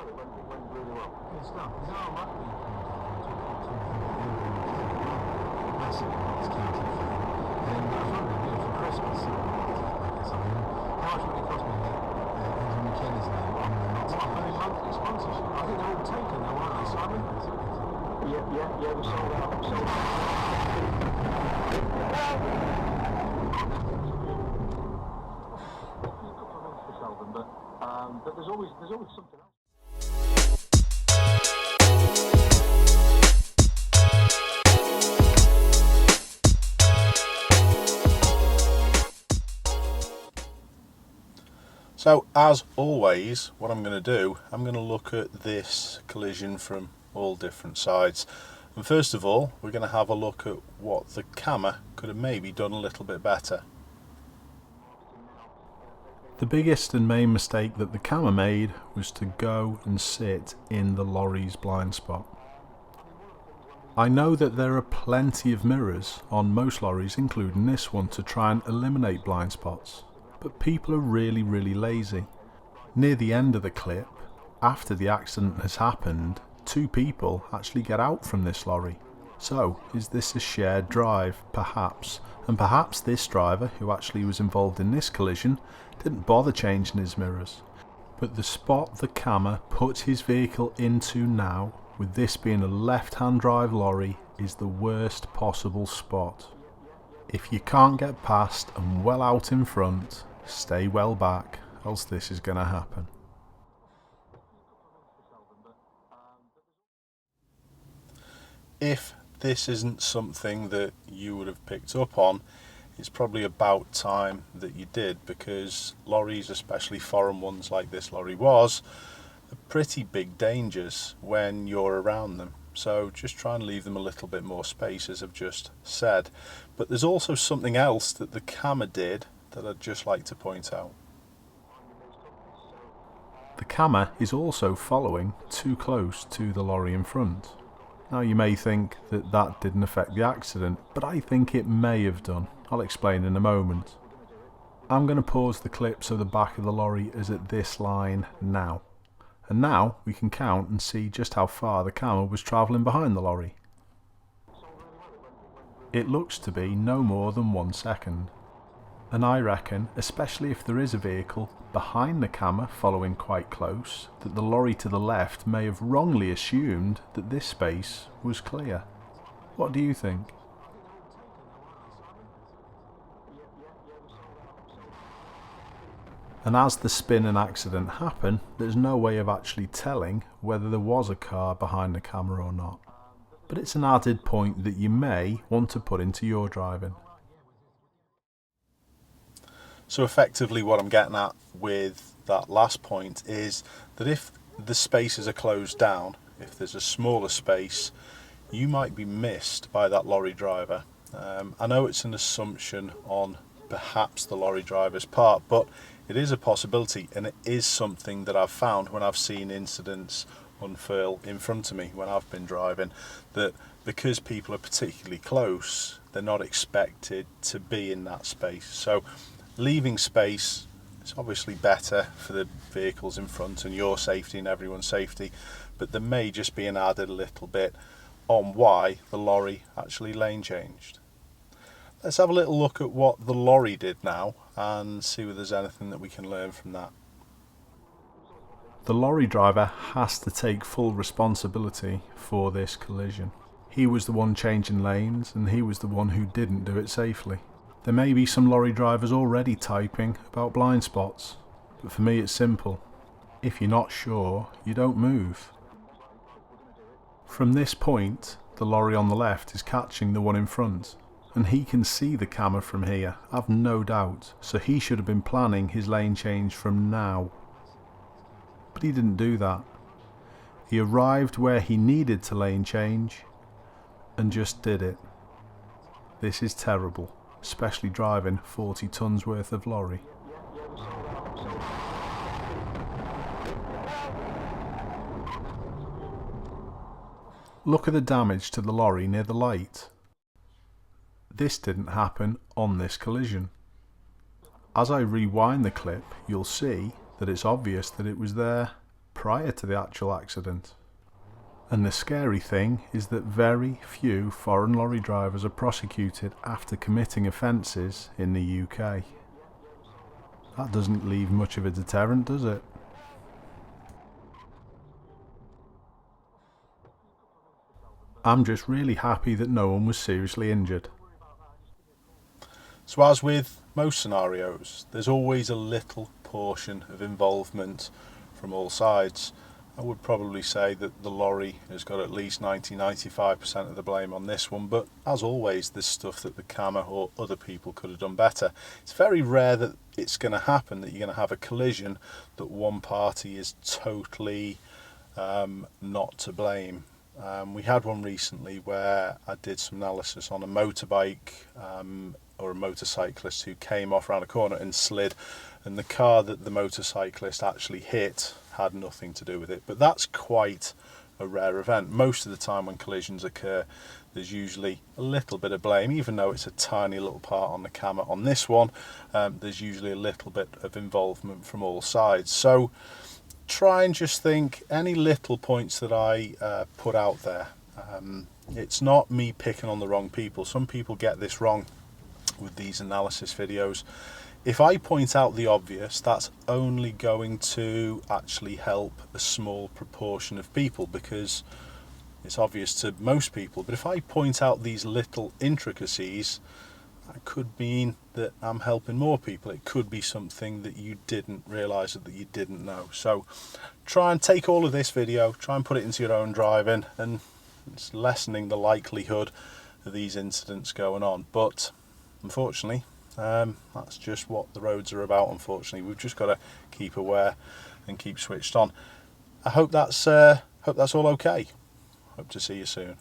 Good stuff. Is that alright? Massive Notts County fan. And I was wondering, for Christmas, how much would it cost me to get Andrew McKenna's name on the Notts County? Monthly sponsorship. I think they're all taken now, aren't they, Simon? Yeah, we sold out. You've got for months to sell them, but there's always something else. So as always, what I'm going to do, I'm going to look at this collision from all different sides. And first of all, we're going to have a look at what the camera could have maybe done a little bit better. The biggest and main mistake that the camera made was to go and sit in the lorry's blind spot. I know that there are plenty of mirrors on most lorries, including this one, to try and eliminate blind spots. But people are really lazy. Near the end of the clip, after the accident has happened, two people actually get out from this lorry. So, is this a shared drive? Perhaps. And perhaps this driver, who actually was involved in this collision, didn't bother changing his mirrors. But the spot the camera put his vehicle into now, with this being a left-hand drive lorry, is the worst possible spot. If you can't get past and well out in front, stay well back, else this is going to happen. If this isn't something that you would have picked up on, it's probably about time that you did, because lorries, especially foreign ones like this lorry was, are pretty big dangers when you're around them. So just try and leave them a little bit more space, as I've just said. But there's also something else that the camera did that I'd just like to point out. The camera is also following too close to the lorry in front. Now you may think that that didn't affect the accident, but I think it may have done. I'll explain in a moment. I'm going to pause the clip so the back of the lorry is at this line now. And now we can count and see just how far the camera was travelling behind the lorry. It looks to be no more than 1 second. And I reckon, especially if there is a vehicle behind the camera following quite close, that the lorry to the left may have wrongly assumed that this space was clear. What do you think? And as the spin and accident happen, there's no way of actually telling whether there was a car behind the camera or not. But it's an added point that you may want to put into your driving. So effectively what I'm getting at with that last point is that if the spaces are closed down, if there's a smaller space, you might be missed by that lorry driver. I know it's an assumption on perhaps the lorry driver's part, but it is a possibility, and it is something that I've found when I've seen incidents unfurl in front of me when I've been driving, that because people are particularly close, they're not expected to be in that space. So leaving space is obviously better for the vehicles in front and your safety and everyone's safety, but there may just be an added little bit on why the lorry actually lane changed. Let's have a little look at what the lorry did now and see whether there's anything that we can learn from that. The lorry driver has to take full responsibility for this collision. He was the one changing lanes, and he was the one who didn't do it safely. There may be some lorry drivers already typing about blind spots, but for me it's simple. If you're not sure, you don't move. From this point, the lorry on the left is catching the one in front, and he can see the camera from here, I've no doubt, so he should have been planning his lane change from now. But he didn't do that. He arrived where he needed to lane change and just did it. This is terrible, especially driving 40 tons worth of lorry. Look at the damage to the lorry near the light. This didn't happen on this collision. As I rewind the clip, you'll see that it's obvious that it was there prior to the actual accident. And the scary thing is that very few foreign lorry drivers are prosecuted after committing offences in the UK. That doesn't leave much of a deterrent, does it? I'm just really happy that no one was seriously injured. So as with most scenarios, there's always a little portion of involvement from all sides. I would probably say that the lorry has got at least 90-95% of the blame on this one, but as always, there's stuff that the camera or other people could have done better. It's very rare that it's going to happen, that you're going to have a collision that one party is totally not to blame. We had one recently where I did some analysis on a motorbike or a motorcyclist who came off around a corner and slid, and the car that the motorcyclist actually hit had nothing to do with it. But that's quite a rare event. Most of the time when collisions occur, there's usually a little bit of blame, even though it's a tiny little part on the camera. On this one, there's usually a little bit of involvement from all sides. So try and just think any little points that I put out there. It's not me picking on the wrong people. Some people get this wrong with these analysis videos. If I point out the obvious, that's only going to actually help a small proportion of people, because it's obvious to most people. But if I point out these little intricacies, that could mean that I'm helping more people. It could be something that you didn't realise, that you didn't know. So try and take all of this video, try and put it into your own driving, and it's lessening the likelihood of these incidents going on. But unfortunately, that's just what the roads are about. Unfortunately, we've just got to keep aware and keep switched on. I hope that's all okay. Hope to see you soon.